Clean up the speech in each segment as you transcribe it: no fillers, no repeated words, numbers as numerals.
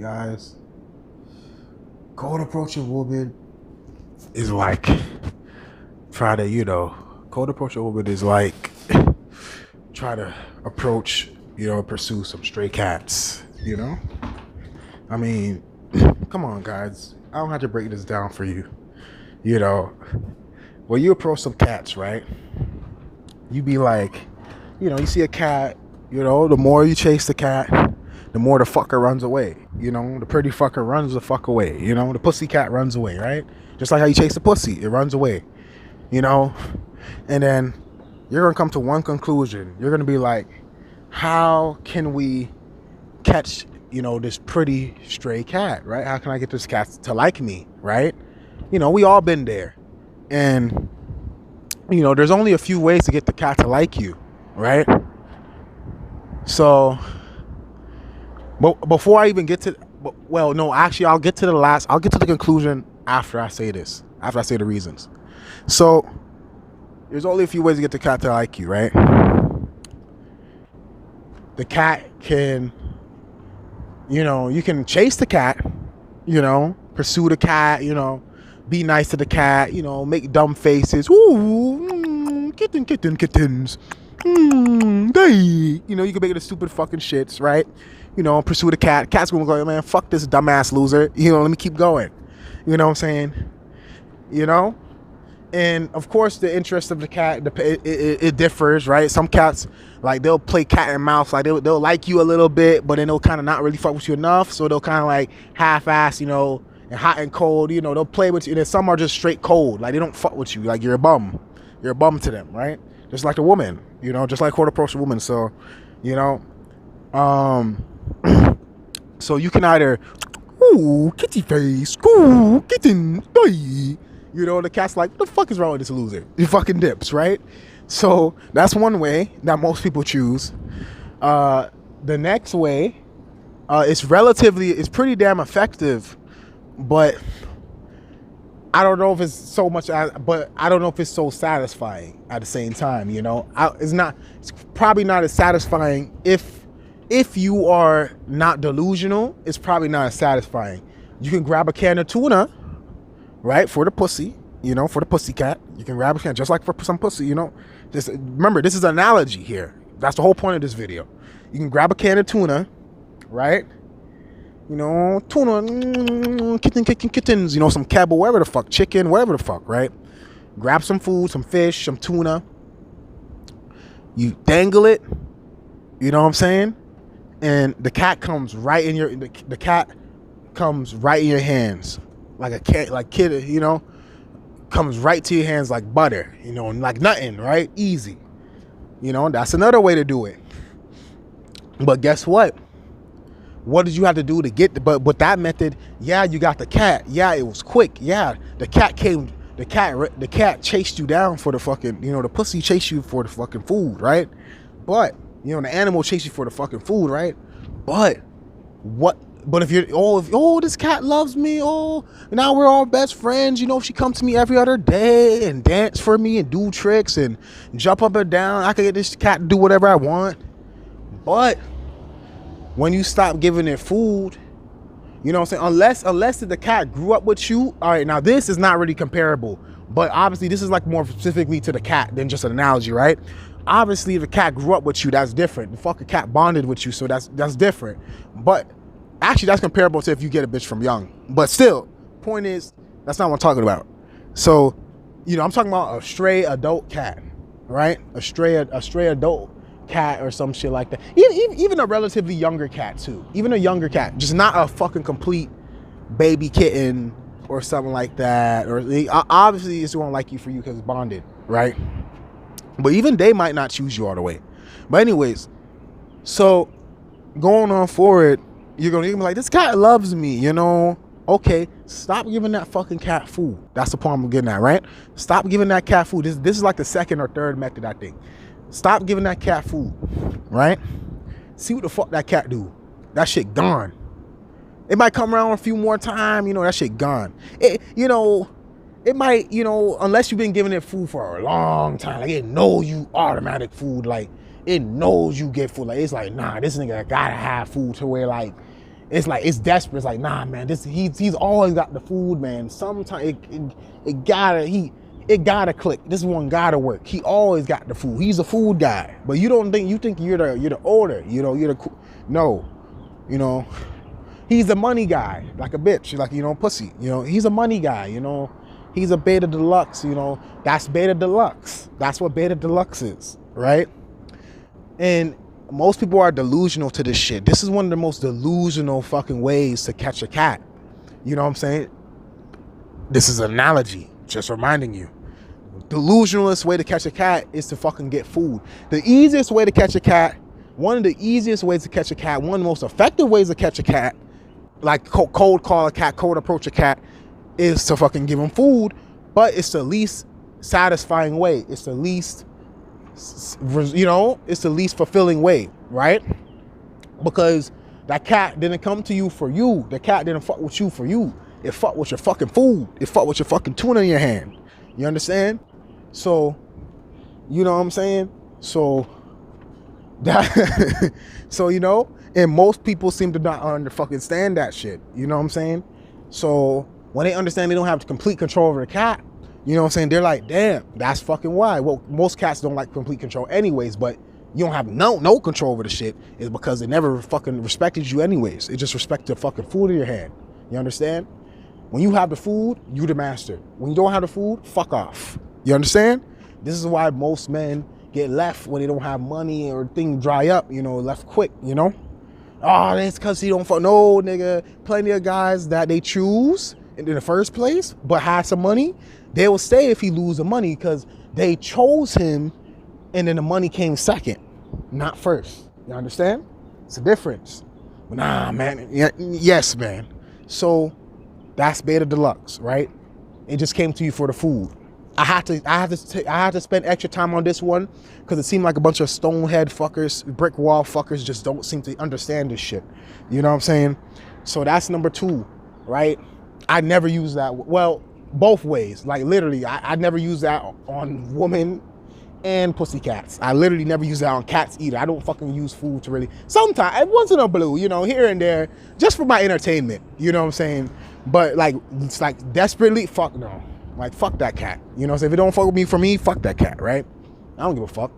guys. Cold approach a woman is like cold approach a woman is like try to approach, pursue some stray cats, I mean, come on, guys. I don't have to break this down for you. When you approach some cats, right? You be like, you see a cat, the more you chase the cat, the more the fucker runs away. The pretty fucker runs the fuck away. The pussy cat runs away, right? Just like how you chase the pussy, it runs away. And then you're gonna come to one conclusion. You're gonna be like, how can we catch, this pretty stray cat, right? How can I get this cat to like me, right? We all been there. And, there's only a few ways to get the cat to like you, right? So, but before I even get to, I'll get to the conclusion after I say this, after I say the reasons. So, there's only a few ways to get the cat to like you, right? The cat can, you can chase the cat, pursue the cat, be nice to the cat, make dumb faces. Ooh, kittens. They. You can make the stupid fucking shits, right? Pursue the cat. Cat's gonna go, man, fuck this dumbass loser. Let me keep going. You know what I'm saying? And of course, the interest of the cat, it differs, right? Some cats, like, they'll play cat and mouse, like they'll like you a little bit, but then they'll kind of not really fuck with you enough, so they'll kind of like half-ass, and hot and cold, they'll play with you. And then some are just straight cold, like they don't fuck with you, like you're a bum to them, right? Just like a woman, just like cold approach a woman. So, so you can either, ooh, kitty face, ooh, kitten, boy. The cat's like, what the fuck is wrong with this loser? He fucking dips, right? So that's one way that most people choose. The next way, it's pretty damn effective, but I don't know if it's so much, but I don't know if it's so satisfying at the same time. It's probably not as satisfying if you are not delusional. It's probably not as satisfying. You can grab a can of tuna, right, for the pussy, for the pussy cat. You can grab a can, just like for some pussy, Just remember, this is an analogy here. That's the whole point of this video. You can grab a can of tuna, right? Tuna, kittens, some kibble, whatever the fuck, chicken, whatever the fuck, right? Grab some food, some fish, some tuna. You dangle it, you know what I'm saying? And the cat comes right in your, the cat comes right in your hands. Like a cat, like kid, comes right to your hands like butter, like nothing, right? Easy. That's another way to do it. But guess what? What did you have to do to get but with that method, yeah, you got the cat. Yeah, it was quick. Yeah, the cat chased you down for the fucking, the pussy chased you for the fucking food, right? But, the animal chased you for the fucking food, right? But if you're, this cat loves me, now we're all best friends, she comes to me every other day and dance for me and do tricks and jump up and down. I can get this cat to do whatever I want. But when you stop giving it food, unless the cat grew up with you. All right, now this is not really comparable, but obviously this is like more specifically to the cat than just an analogy, right? Obviously, if the cat grew up with you, that's different. The fucking cat bonded with you, so that's different. But actually, that's comparable to if you get a bitch from young. But still, point is, that's not what I'm talking about. So, I'm talking about a stray adult cat, right? A stray adult cat or some shit like that. Even a relatively younger cat too. Even a younger cat, just not a fucking complete baby kitten or something like that. Or obviously, it's gonna like you for you because it's bonded, right? But even they might not choose you all the way. But anyways, so going on forward, you're gonna be like, this cat loves me, Okay, stop giving that fucking cat food. That's the point I'm getting at, right? Stop giving that cat food. This is like the second or third method, I think. Stop giving that cat food, right? See what the fuck that cat do. That shit gone. It might come around a few more times, that shit gone. It might, unless you've been giving it food for a long time, like it knows you automatic food, like it knows you get food. Like it's like, nah, this nigga gotta have food to where like It's like, it's desperate. It's like, nah, man, he's always got the food, man. Sometimes it gotta click. This one gotta work. He always got the food. He's a food guy. But you think you're the owner, no, he's a money guy, like a bitch, like, pussy, he's a money guy, he's a beta deluxe, that's beta deluxe. That's what beta deluxe is, right? And most people are delusional to this shit. This is one of the most delusional fucking ways to catch a cat. You know what I'm saying? This is an analogy, just reminding you. Delusionalist way to catch a cat is to fucking get food. The easiest way to catch a cat, one of the easiest ways to catch a cat, one of the most effective ways to catch a cat, like cold call a cat, cold approach a cat, is to fucking give him food, but it's the least satisfying way. It's the least, it's the least fulfilling way, right? Because that cat didn't come to you for you. The cat didn't fuck with you for you. It fucked with your fucking food. It fucked with your fucking tuna in your hand. You understand? So, you know what I'm saying? So, that, and most people seem to not understand that shit. You know what I'm saying? So, when they understand they don't have complete control over the cat, you know what I'm saying? They're like, damn, that's fucking why. Well, most cats don't like complete control anyways, but you don't have no control over the shit is because they never fucking respected you anyways. It just respected the fucking food in your hand. You understand? When you have the food, you the master. When you don't have the food, fuck off. You understand? This is why most men get left when they don't have money or things dry up, left quick, Oh, that's because he don't fuck. No, nigga. Plenty of guys that they choose in the first place, but have some money, they will stay if he lose the money because they chose him and then the money came second, not first. You understand? It's a difference. But nah, man. Yes, man. So that's beta deluxe, right? It just came to you for the food. I had to spend extra time on this one because it seemed like a bunch of stonehead fuckers, brick wall fuckers just don't seem to understand this shit. You know what I'm saying? So that's number 2, right? I never use that. Well, both ways. Like literally, I never use that on women and pussycats. I literally never use that on cats either. I don't fucking use food to really. Sometimes, once in a blue, here and there, just for my entertainment. You know what I'm saying? But like, it's like desperately, fuck no. Like, fuck that cat. You know, so if it don't fuck with me for me, fuck that cat, right? I don't give a fuck.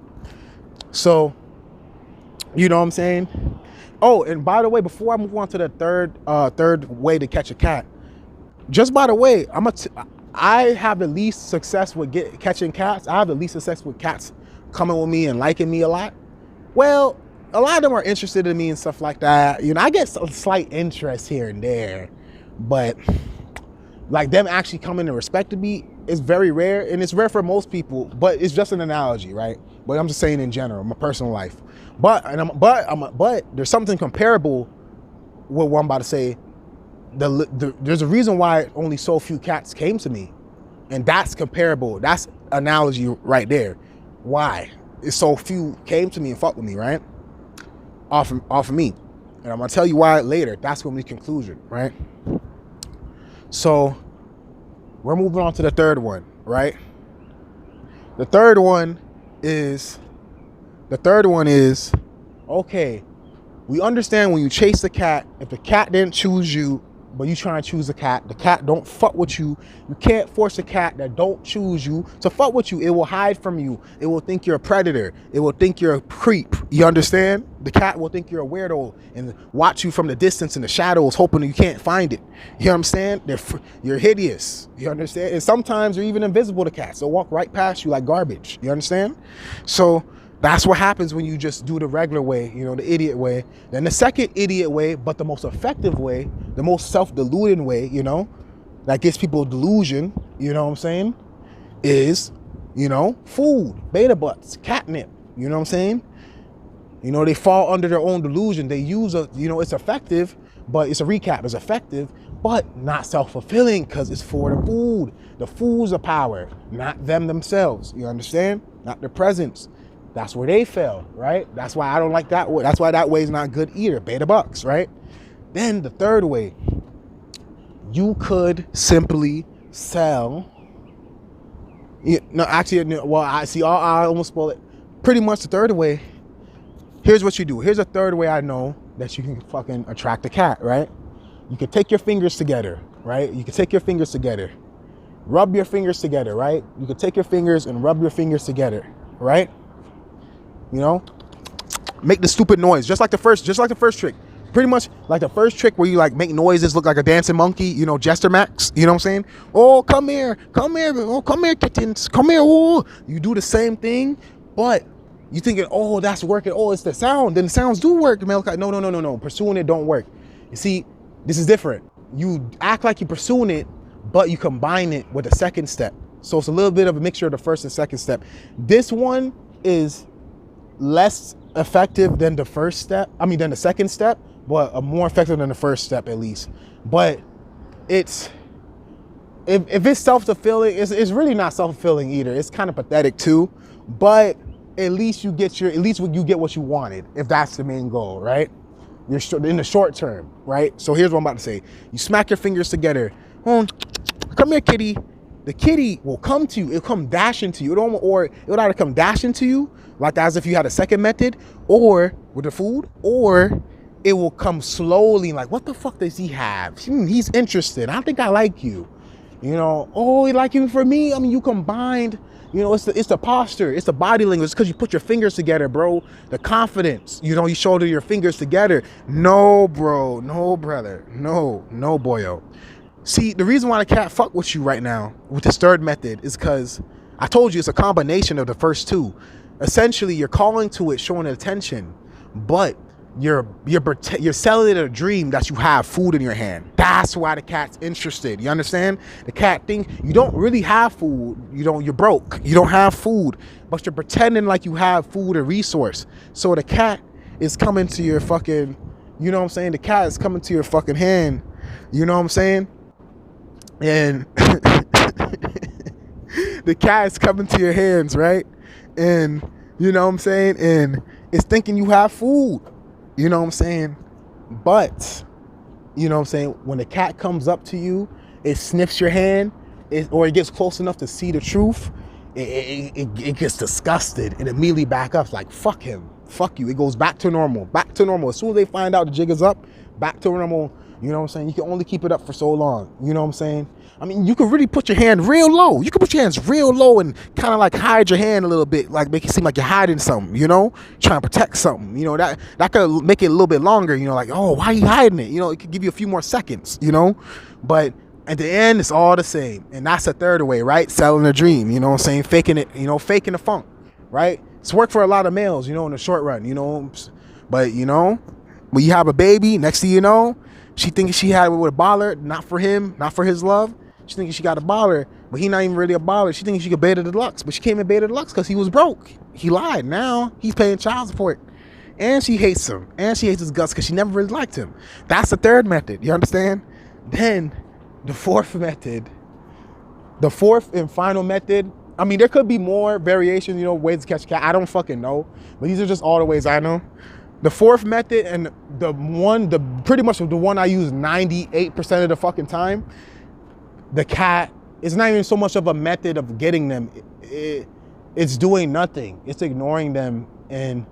So, you know what I'm saying? Oh, and by the way, before I move on to the third way to catch a cat, just by the way, I have the least success with catching cats. I have the least success with cats coming with me and liking me a lot. Well, a lot of them are interested in me and stuff like that. I get some slight interest here and there, but like them actually coming and respecting me is very rare, and it's rare for most people, but it's just an analogy, right? But I'm just saying in general, my personal life. But there's something comparable with what I'm about to say. There's a reason why only so few cats came to me, and that's comparable. That's analogy right there. Why it's so few came to me and fucked with me, right? Off of me, and I'm gonna tell you why later. That's gonna be the conclusion, right? So we're moving on to the third one, right? The third one is okay. We understand when you chase the cat, if the cat didn't choose you, but you try and choose the cat don't fuck with you. You can't force a cat that don't choose you to fuck with you. It will hide from you. It will think you're a predator. It will think you're a creep. You understand? The cat will think you're a weirdo and watch you from the distance in the shadows, hoping you can't find it. You know what I'm saying? You're hideous. You understand? And sometimes you're even invisible to cats. They'll walk right past you like garbage. You understand? So that's what happens when you just do the regular way, the idiot way. Then the second idiot way, but the most effective way, the most self-deluding way, that gives people delusion, you know what I'm saying, is, food, beta butts, catnip, you know what I'm saying? They fall under their own delusion. They use it's effective, but it's a recap. It's effective, but not self-fulfilling because it's for the food. The food's a power, not them themselves. You understand? Not their presence. That's where they fail, right? That's why I don't like that way. That's why that way is not good either. Beta bucks, right? Then the third way, you could simply sell. I almost spoiled it. Pretty much the third way. Here's what you do. Here's a third way I know that you can fucking attract a cat, right? You can take your fingers together, right? You can take your fingers together, rub your fingers together, right? You can take your fingers and rub your fingers together, right? You know, make the stupid noise, just like the first trick. Pretty much like the first trick where you like make noises, look like a dancing monkey, you know, Jester Max, you know what I'm saying? Oh, come here, oh, come here, kittens, come here, oh. You do the same thing, but you thinking, oh, that's working, oh, it's the sound, then the sounds do work, Malachi. No, pursuing it don't work. You see, this is different. You act like you're pursuing it, but you combine it with the second step. So it's a little bit of a mixture of the first and second step. This one is less effective than the than the second step, but more effective than the first step at least. But it's, if it's self-fulfilling, it's really not self-fulfilling either. It's kind of pathetic too, but at least you get what you wanted, if that's the main goal, right? You're in the short term, right? So here's what I'm about to say. You smack your fingers together. Oh, come here, kitty. The kitty will come to you. It'll come dashing to you. It would either come dashing to you, like as if you had a second method, or with the food, or it will come slowly, like, what the fuck does he have? He's interested. I think I like you. You know, oh, he like you for me? I mean, you combined, you know, it's the posture, it's the body language. It's because you put your fingers together, bro. The confidence, you know, you shoulder your fingers together. No, bro, no, brother, no, boyo. See, the reason why the cat fuck with you right now with this third method is because I told you it's a combination of the first two. Essentially, you're calling to it, showing it attention, but you're selling it a dream that you have food in your hand. That's why the cat's interested. You understand? The cat thinks you don't really have food. You're broke. You don't have food, but you're pretending like you have food and resource. So the cat is coming to your fucking, you know what I'm saying? The cat is coming to your fucking hand. You know what I'm saying? And the cat is coming to your hands, right? And you know what I'm saying? And it's thinking you have food. You know what I'm saying? But, you know what I'm saying? When the cat comes up to you, it sniffs your hand, or it gets close enough to see the truth, it gets disgusted and immediately back up. It's like, fuck him. Fuck you. It goes back to normal. Back to normal. As soon as they find out the jig is up, back to normal. You know what I'm saying? You can only keep it up for so long. You know what I'm saying? I mean, you can really put your hand real low. You can put your hands real low and kind of like hide your hand a little bit, like make it seem like you're hiding something, you know, trying to protect something. You know, that could make it a little bit longer, you know, like, oh, why are you hiding it? You know, it could give you a few more seconds, you know, but at the end, it's all the same. And that's the third way, right? Selling a dream, you know what I'm saying? Faking it, you know, faking the funk, right? It's worked for a lot of males, you know, in the short run, you know, but, you know, when you have a baby, next thing you know, she thinks she had it with a baller, not for him, not for his love. She thinks she got a baller, but he not even really a baller. She thinks she could Beta Deluxe, but she came in Beta Deluxe because he was broke. He lied. Now he's paying child support. And she hates him. And she hates his guts because she never really liked him. That's the third method. You understand? Then the fourth method, the fourth and final method, I mean, there could be more variations, you know, ways to catch a cat. I don't fucking know. But these are just all the ways I know. The fourth method, and pretty much the one I use 98% of the fucking time, the cat is not even so much of a method of getting them. It's doing nothing. It's ignoring them and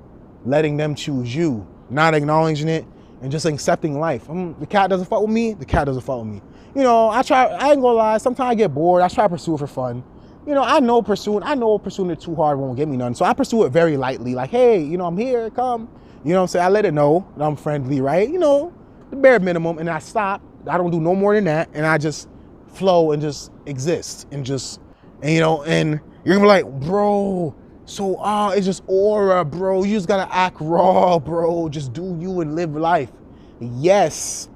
letting them choose you, not acknowledging it and just accepting life. The cat doesn't fuck with me. The cat doesn't fuck with me. You know, I ain't gonna lie. Sometimes I get bored. I try to pursue it for fun. You know, I know pursuing it too hard won't get me none. So I pursue it very lightly. Like, hey, you know, I'm here, come. You know what I'm saying? I let it know that I'm friendly, right? You know, the bare minimum. And I stop. I don't do no more than that. And I just flow and just exist and you know, and you're gonna be like, bro, so it's just aura, bro. You just gotta act raw, bro. Just do you and live life. Yes,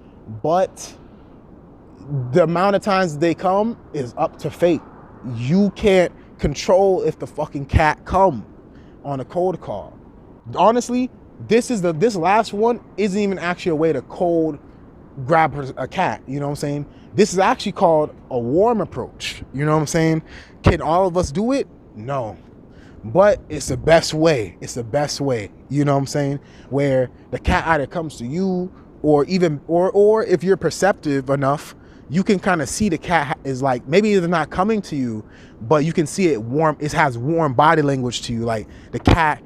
but the amount of times they come is up to fate. You can't control if the fucking cat come on a cold call. Honestly, this last one isn't even actually a way to cold grab a cat, you know what I'm saying? This is actually called a warm approach, you know what I'm saying? Can all of us do it? No. But it's the best way. It's the best way, you know what I'm saying? Where the cat either comes to you or if you're perceptive enough, you can kind of see the cat is like, maybe it's not coming to you, but you can see it warm. It has warm body language to you. Like the cat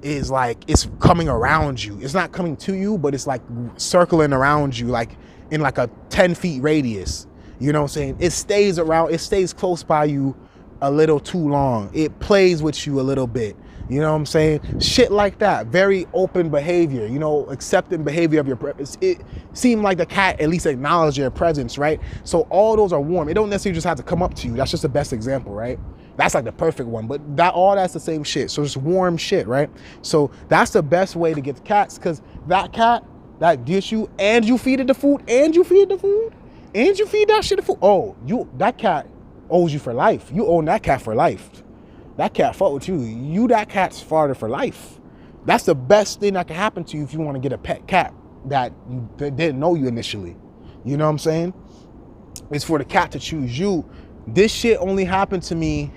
is like it's coming around you. It's not coming to you, but it's like circling around you, like in like a 10 feet radius. You know what I'm saying? It stays around, it stays close by you a little too long. It plays with you a little bit. You know what I'm saying? Shit like that. Very open behavior, you know, accepting behavior of your presence. It seemed like the cat at least acknowledged your presence, right? So all those are warm. It don't necessarily just have to come up to you. That's just the best example, right? That's like the perfect one, but that's the same shit. So it's warm shit, right? So that's the best way to get the cats, because that cat that gets you, and you feed it the food, and you feed that shit the food. Oh, that cat owes you for life. You own that cat for life. That cat fought with you. That cat's father for life. That's the best thing that can happen to you if you want to get a pet cat that didn't know you initially. You know what I'm saying? It's for the cat to choose you. This shit only happened to me.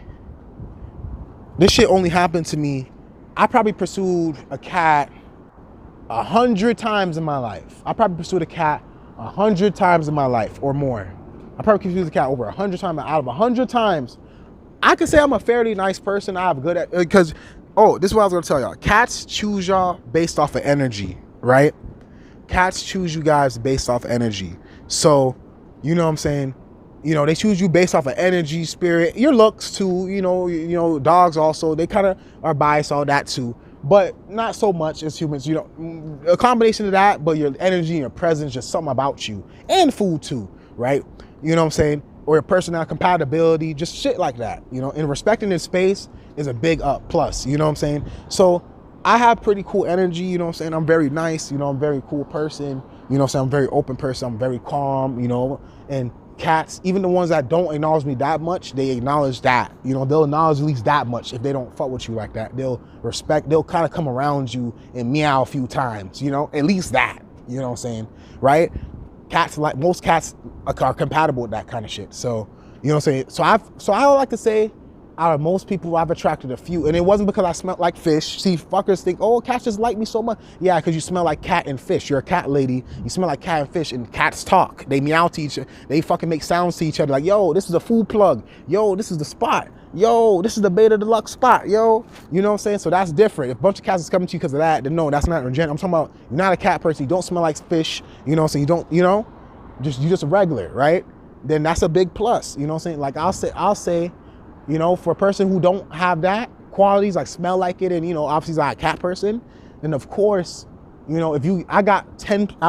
I probably pursued a cat 100 times in my life. I probably pursued a cat 100 times in my life or more. I probably pursued a cat over 100 times. Out of 100 times, I could say I'm a fairly nice person. I have good at, because, this is what I was gonna tell y'all. Cats choose y'all based off of energy, right? Cats choose you guys based off energy. So, you know what I'm saying? You know, they choose you based off of energy, spirit, your looks too. You know, dogs also, they kind of are biased, all that too, but not so much as humans. You know, a combination of that, but your energy and your presence, just something about you, and food too, right? You know what I'm saying? Or your personality, compatibility, just shit like that. You know, and respecting his space is a big plus. You know what I'm saying? So I have pretty cool energy. You know what I'm saying? I'm very nice. You know, I'm a very cool person. You know what I'm saying? I'm a very open person. I'm very calm. You know, and cats, even the ones that don't acknowledge me that much, they acknowledge that. You know, they'll acknowledge at least that much. If they don't fuck with you like that, they'll kind of come around you and meow a few times. You know, at least that. You know what I'm saying? Right? Cats, like most cats, are compatible with that kind of shit. So, you know what I'm saying? So I would like to say, out of most people, I've attracted a few, and it wasn't because I smelled like fish. See, fuckers think, oh, cats just like me so much. Yeah, because you smell like cat and fish. You're a cat lady. You smell like cat and fish, and cats talk. They meow to each other. They fucking make sounds to each other like, yo, this is a food plug. Yo, this is the spot. Yo, this is the Beta Deluxe spot. Yo, you know what I'm saying? So that's different. If a bunch of cats is coming to you because of that, then no, that's not regenerate. I'm talking about, you're not a cat person. You don't smell like fish. You know what I'm saying? You don't, you know, you just a regular, right? Then that's a big plus. You know what I'm saying? Like I'll say, you know, for a person who don't have that qualities, like smell like it, and, you know, obviously like a cat person, then of course, you know, I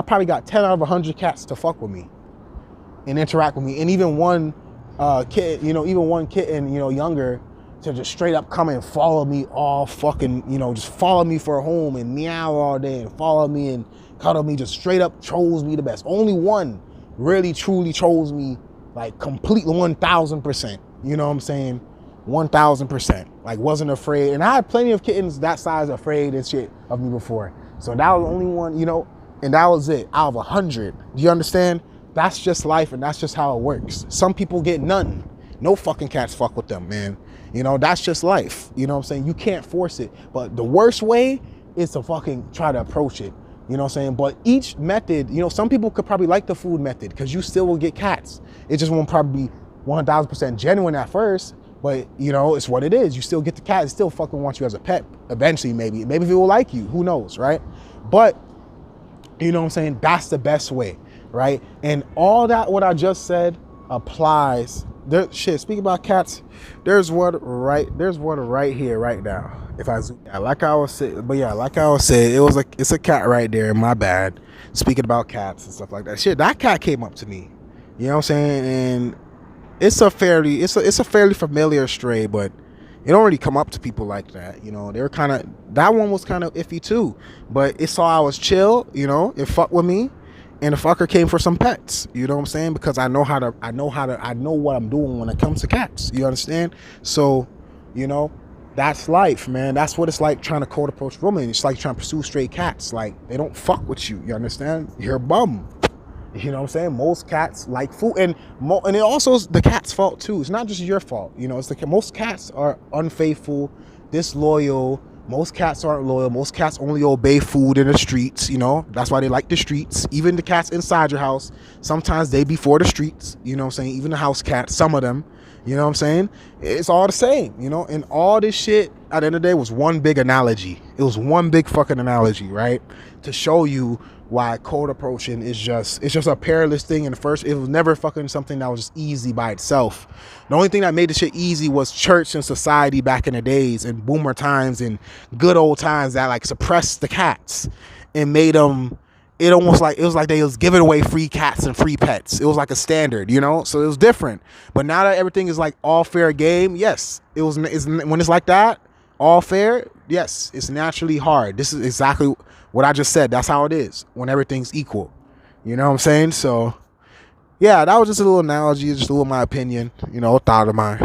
probably got 10 out of 100 cats to fuck with me and interact with me. And even one kitten, you know, younger, to just straight up come and follow me all fucking, you know, just follow me for a home and meow all day and follow me and cuddle me, just straight up chose me the best. Only one really truly chose me like completely 1,000%. You know what I'm saying? 1,000%. Like, wasn't afraid. And I had plenty of kittens that size afraid and shit of me before. So that was the only one, you know, and that was it out of 100. Do you understand? That's just life, and that's just how it works. Some people get none. No fucking cats fuck with them, man. You know, that's just life. You know what I'm saying? You can't force it. But the worst way is to fucking try to approach it. You know what I'm saying? But each method, you know, some people could probably like the food method because you still will get cats. It just won't probably be 1,000% genuine at first, but, you know, it's what it is. You still get the cat. It still fucking wants you as a pet. Eventually, maybe it will like you. Who knows, right? But, you know what I'm saying? That's the best way, right? And all that, what I just said, applies. Speaking about cats, there's one right here, right now. If I zoom, like I was saying, it's a cat right there. My bad. Speaking about cats and stuff like that. Shit, that cat came up to me. You know what I'm saying? And it's a fairly familiar stray, but it don't really come up to people like that. You know, that one was kind of iffy too, but it saw I was chill. You know, it fucked with me, and the fucker came for some pets. You know what I'm saying? Because I know what I'm doing when it comes to cats. You understand? So, you know, that's life, man. That's what it's like trying to cold approach women. It's like trying to pursue stray cats. Like, they don't fuck with you. You understand? You're a bum. You know what I'm saying? Most cats like food, and it also is the cat's fault too. It's not just your fault. You know, most cats are unfaithful, disloyal. Most cats aren't loyal. Most cats only obey food in the streets. You know, that's why they like the streets. Even the cats inside your house, sometimes they be for the streets. You know what I'm saying? Even the house cats, some of them. You know what I'm saying? It's all the same, you know? And all this shit at the end of the day was one big analogy. It was one big fucking analogy, right? To show you why code approaching is just, it's just a perilous thing. And first, it was never fucking something that was just easy by itself. The only thing that made the shit easy was church and society back in the days and boomer times and good old times that like suppressed the cats and made them, it almost like, it was like they was giving away free cats and free pets. It was like a standard, you know? So it was different. But now that everything is like all fair game, yes, when it's like that, all fair, yes, it's naturally hard. This is exactly what I just said. That's how it is when everything's equal. You know what I'm saying? So yeah, that was just a little analogy, just a little my opinion, you know, thought of mine.